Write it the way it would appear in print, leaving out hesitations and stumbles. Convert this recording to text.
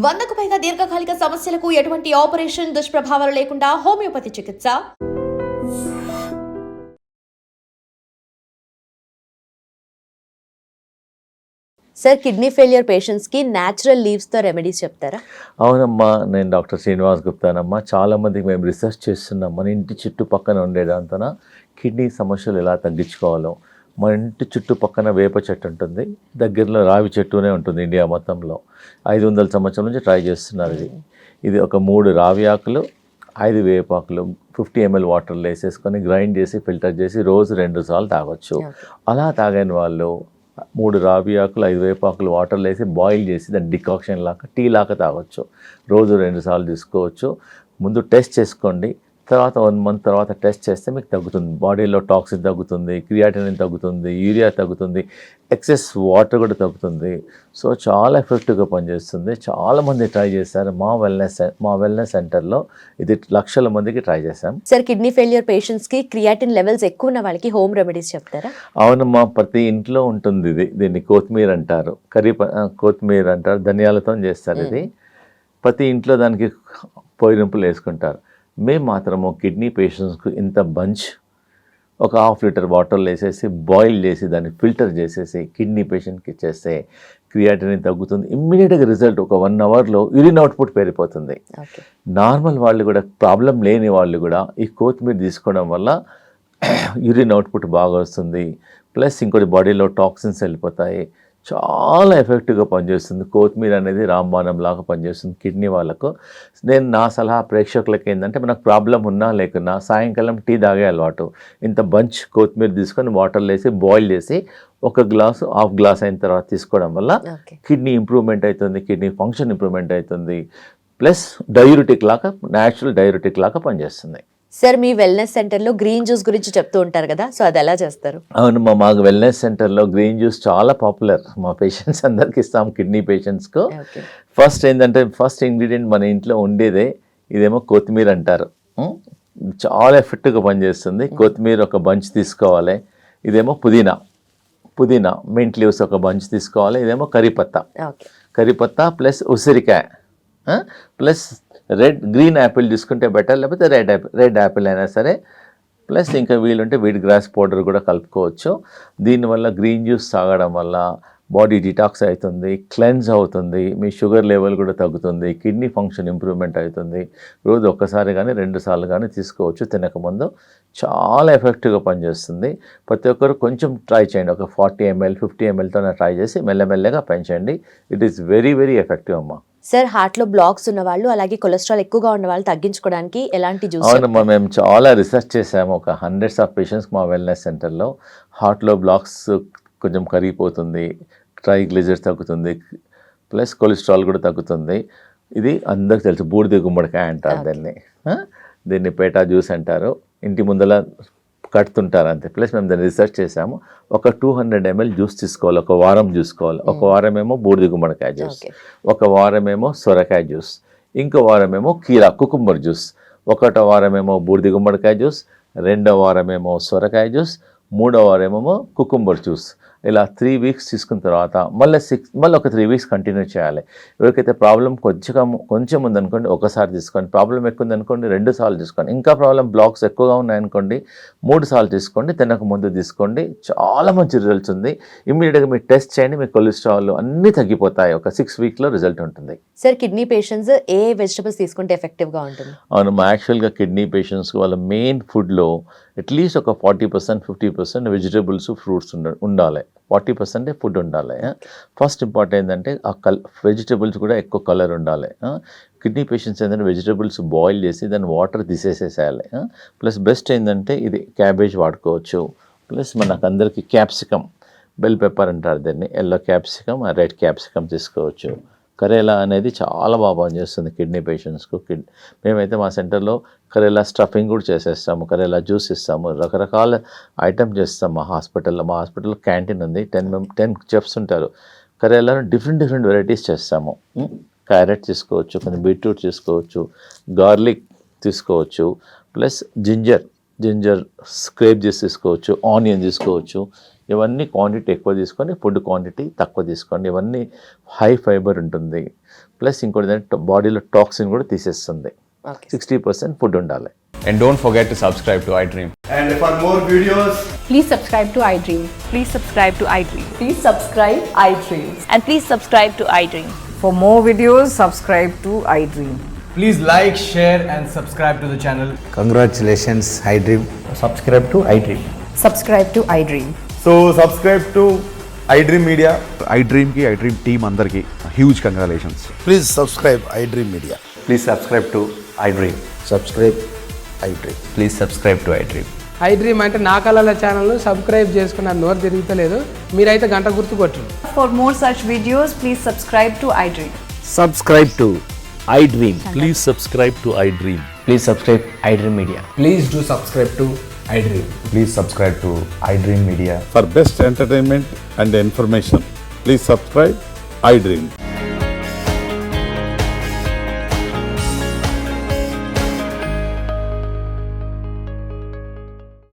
100కు పైగా దీర్ఘకాలిక సమస్యలకు ఎటువంటి ఆపరేషన్ దుష్ప్రభావాలు లేకుండా హోమియోపతి చికిత్స. సార్, కిడ్నీ ఫెయిలియర్ పేషెంట్స్ కి న్యాచురల్ లీవ్స్ తో రెమెడీస్ చెప్తారా? అవునమ్మా, నేను డాక్టర్ శ్రీనివాస్ గుప్తానమ్మా. చాలామందికి మేము రీసెర్చ్ చేస్తున్నాం. మన ఇంటి చుట్టుపక్కన ఉండేదాంతన కిడ్నీ సమస్యలు ఎలా తగ్గించుకోవాలో. మన ఇంటి చుట్టుపక్కన వేప చెట్టు ఉంటుంది, దగ్గరలో రావి చెట్టునే ఉంటుంది. ఇండియా మొత్తంలో 500 సంవత్సరాల నుంచి ట్రై చేస్తున్నారు. ఇది ఒక 3 రావి ఆకులు, 5 వేపాకులు 50 ml వాటర్లో వేసేసుకొని గ్రైండ్ చేసి ఫిల్టర్ చేసి రోజు 2 సార్లు తాగొచ్చు. అలా తాగని వాళ్ళు 3 రావి ఆకులు, 5 వేపాకులు వాటర్లో వేసి బాయిల్ చేసి దాన్ని డికాక్షన్ లాగా టీ లాగా తాగొచ్చు. రోజు 2 సార్లు తీసుకోవచ్చు. ముందు టెస్ట్ చేసుకోండి, తర్వాత 1 month తర్వాత టెస్ట్ చేస్తే మీకు తగ్గుతుంది. బాడీలో టాక్సిన్ తగ్గుతుంది, క్రియాటినిన్ తగ్గుతుంది, యూరియా తగ్గుతుంది, ఎక్సెస్ వాటర్ కూడా తగ్గుతుంది. సో చాలా ఎఫెక్టివ్గా పనిచేస్తుంది. చాలామంది ట్రై చేశారు. మా వెల్నెస్ సెంటర్లో ఇది లక్షల మందికి ట్రై చేశాం. సార్, కిడ్నీ ఫెయిలియర్ పేషెంట్స్ కి క్రియాటిన్ లెవెల్స్ ఎక్కువ ఉన్న వాళ్ళకి హోమ్ రెమెడీస్ చెప్తారా? అవునమ్మా, ప్రతి ఇంట్లో ఉంటుంది. దీన్ని కొత్తిమీర అంటారు, కొత్తిమీర అంటారు, ధనియాలతో చేస్తారు. ఇది ప్రతి ఇంట్లో దానికి పొయ్యింపులు వేసుకుంటారు. మేము మాత్రము కిడ్నీ పేషెంట్స్కు ఇంత బంచ్ ఒక 1/2 లీటర్ వాటర్లో వేసేసి బాయిల్ చేసి దాన్ని ఫిల్టర్ చేసేసి కిడ్నీ పేషెంట్కి ఇచ్చేస్తే క్రియాటినిన్ తగ్గుతుంది. ఇమ్మీడియట్గా రిజల్ట్ ఒక 1 hourలో యూరిన్ అవుట్పుట్ పెరిగిపోతుంది. నార్మల్ వాళ్ళు కూడా, ప్రాబ్లం లేని వాళ్ళు కూడా ఈ కొత్తిమీర తీసుకోవడం వల్ల యూరిన్ అవుట్పుట్ బాగా వస్తుంది. ప్లస్ ఇంకోటి బాడీలో టాక్సిన్స్ వెళ్ళిపోతాయి. చాలా ఎఫెక్టివ్గా పనిచేస్తుంది. కొత్తిమీర అనేది రాంబాణం లాగా పనిచేస్తుంది కిడ్నీ వాళ్ళకు. నేను నా సలహా ప్రేక్షకులకి ఏంటంటే, మనకు ప్రాబ్లం ఉన్నా లేకున్నా సాయంకాలం టీ తాగే అలవాటు. ఇంత బంచ్ కొత్తిమీర తీసుకొని వాటర్లో వేసి బాయిల్ చేసి 1 గ్లాసు 1/2 గ్లాస్ అయిన తర్వాత తీసుకోవడం వల్ల కిడ్నీ ఇంప్రూవ్మెంట్ అవుతుంది, కిడ్నీ ఫంక్షన్ ఇంప్రూవ్మెంట్ అవుతుంది. ప్లస్ డయూరిటిక్ లాగా, న్యాచురల్ డయూరిటిక్ లాగా పనిచేస్తుంది. సార్, మీ వెల్నెస్ సెంటర్లో గ్రీన్ జ్యూస్ గురించి చెప్తూ ఉంటారు కదా, సో అది ఎలా చేస్తారు? అవును, మాకు వెల్నెస్ సెంటర్లో గ్రీన్ జ్యూస్ చాలా పాపులర్. మా పేషెంట్స్ అందరికి ఇస్తాం. కిడ్నీ పేషెంట్స్కు ఫస్ట్ ఏంటంటే, ఫస్ట్ ఇంగ్రీడియంట్ మన ఇంట్లో ఉండేదే ఇదేమో కొత్తిమీర అంటారు. చాలా ఎఫెక్టివ్గా పనిచేస్తుంది. కొత్తిమీర ఒక బంచ్ తీసుకోవాలి. ఇదేమో పుదీనా మింట్ లీవ్స్ ఒక బంచ్ తీసుకోవాలి. ఇదేమో కరిపత్తా ప్లస్ ఉసిరికాయ ప్లస్ గ్రీన్ యాపిల్ తీసుకుంటే బెటర్, లేకపోతే రెడ్ యాపిల్ అయినా సరే. ప్లస్ ఇంకా వీలుంటే వీట్ గ్రాస్ పౌడర్ కూడా కలుపుకోవచ్చు. దీనివల్ల గ్రీన్ జ్యూస్ తాగడం వల్ల బాడీ డిటాక్స్ అవుతుంది, క్లెన్స్ అవుతుంది, మీ షుగర్ లెవెల్ కూడా తగ్గుతుంది, కిడ్నీ ఫంక్షన్ ఇంప్రూవ్మెంట్ అవుతుంది. రోజు ఒక్కసారి కానీ 2 సార్లు కానీ తీసుకోవచ్చు తినకముందు. చాలా ఎఫెక్టివ్గా పనిచేస్తుంది. ప్రతి ఒక్కరు కొంచెం ట్రై చేయండి. ఒక 40 ml 50 mlతో ట్రై చేసి మెల్లమెల్లగా పెంచండి. It is very very effective అమ్మా. సార్, హార్ట్లో బ్లాక్స్ ఉన్న వాళ్ళు, అలాగే కొలెస్ట్రాల్ ఎక్కువగా ఉన్న వాళ్ళు తగ్గించుకోవడానికి ఎలాంటి జ్యూస్? అవునమ్మా, మేము చాలా రీసెర్చ్ చేసాము. ఒక 100s of పేషెంట్స్ మా వెల్నెస్ సెంటర్లో. హార్ట్లో బ్లాక్స్ కొంచెం కరిగిపోతుంది, ట్రైగ్లిజరైడ్స్ తగ్గుతుంది, ప్లస్ కొలెస్ట్రాల్ కూడా తగ్గుతుంది. ఇది అందరికి తెలుసు. బూడిద గుమ్మడికాయ అంటారు దీన్ని పేటా జ్యూస్ అంటారు. ఇంటి ముందర కడుతుంటారు అంతే. ప్లస్ మేము దాన్ని రీసెర్చ్ చేసాము. ఒక 200 ml జ్యూస్ తీసుకోవాలి, ఒక వారం చూసుకోవాలి. ఒక వారం ఏమో బూడిద గుమ్మడికాయ జ్యూస్, ఒక వారం ఏమో సొరకాయ జ్యూస్, ఇంకో వారం ఏమో కుకుంబర్ జ్యూస్. 1వ వారం ఏమో బూడిద గుమ్మడికాయ జ్యూస్, 2వ వారం ఏమో సొరకాయ జ్యూస్, 3వ వారం ఏమో కుకుంబర్ జ్యూస్. ఇలా 3 weeks తీసుకున్న తర్వాత మళ్ళీ ఒక 3 weeks కంటిన్యూ చేయాలి. ఎవరికైతే ప్రాబ్లం కొంచెం ఉందనుకోండి ఒకసారి తీసుకోండి, ప్రాబ్లం ఎక్కువ ఉందనుకోండి 2 సార్లు తీసుకోండి, ఇంకా ప్రాబ్లం బ్లాక్స్ ఎక్కువగా ఉన్నాయనుకోండి 3 సార్లు తీసుకోండి. తినక ముందు తీసుకోండి. చాలా మంచి రిజల్ట్స్ ఉంది. ఇమ్మీడియట్గా మీరు టెస్ట్ చేయండి, మీ కొలెస్ట్రాల్ అన్నీ తగ్గిపోతాయి. ఒక 6 weeksలో రిజల్ట్ ఉంటుంది. సార్, కిడ్నీ పేషెంట్స్ ఏ వెజిటబుల్స్ తీసుకుంటే ఎఫెక్టివ్గా ఉంటుంది? అవును, యాక్చువల్గా కిడ్నీ పేషెంట్స్కి వాళ్ళ మెయిన్ ఫుడ్లో అట్లీస్ట్ ఒక 40% 50% వెజిటబుల్స్ ఫ్రూట్స్ ఉండాలి. 40% ఫుడ్ ఉండాలి. ఫస్ట్ ఇంపార్టెంట్ ఏంటంటే వెజిటబుల్స్ కూడా ఎక్కువ కలర్ ఉండాలి. కిడ్నీ పేషెంట్స్ ఏంటంటే వెజిటబుల్స్ బాయిల్ చేసి దాన్ని వాటర్ తీసేసేసేయాలి. ప్లస్ బెస్ట్ ఏంటంటే ఇది క్యాబేజ్ వాడుకోవచ్చు. ప్లస్ మనకు అందరికీ క్యాప్సికమ్, బెల్ పెప్పర్ అంటారు దీన్ని, ఎల్లో క్యాప్సికమ్, రెడ్ క్యాప్సికమ్ తీసుకోవచ్చు. కరేలా అనేది చాలా బాగా పనిచేస్తుంది కిడ్నీ పేషెంట్స్కు. మేమైతే మా సెంటర్లో కరేలా స్టఫింగ్ కూడా చేసేస్తాము, కరేలా జ్యూస్ ఇస్తాము, రకరకాల ఐటమ్ చేస్తాం మా హాస్పిటల్లో. మా హాస్పిటల్లో క్యాంటీన్ ఉంది, 10 చెఫ్స్ ఉంటారు. కరేలాను డిఫరెంట్ వెరైటీస్ చేస్తాము. క్యారెట్ తీసుకోవచ్చు, కొంచెం బీట్రూట్ తీసుకోవచ్చు, గార్లిక్ తీసుకోవచ్చు, ప్లస్ జింజర్ స్క్రేప్ చేసి తీసుకోవచ్చు, ఆనియన్ తీసుకోవచ్చు. ఇవన్నీ క్వాంటిటీ ఎక్కువ తీసుకొని ఫుడ్ క్వాంటిటీ తక్కువ తీసుకోండి. ఇవన్నీ హై ఫైబర్ ఉంటుంది. ప్లస్ ఇంకోటి బాడీలో టాక్సిన్ కూడా తీసేస్తుంది. 60% ఫుడ్ ఉండాలి. And don't forget to subscribe to iDream. And for more videos, Please subscribe to iDream. Please subscribe to iDream. Please subscribe iDream. And please subscribe to iDream. For more videos, subscribe to iDream. please like, share and subscribe to the channel. Congratulations, iDream. Subscribe to iDream. Subscribe to iDream. So subscribe to iDream Media. iDream ki iDream team andarki huge congratulations. Please subscribe iDream Media. Please subscribe to iDream. Subscribe iDream. Please subscribe to iDream. iDream అంటే నా కళల ఛానల్ను subscribe చేసుకున్న నోరు తిరుగుతలేదు, మీరైతే గంట గుర్తు కొట్టండి. For more such videos, please subscribe to iDream. Subscribe to iDream. Please subscribe to iDream. Please subscribe iDream Media. Please do subscribe to iDream. Please subscribe to iDream Media. For best entertainment and information, please subscribe iDream.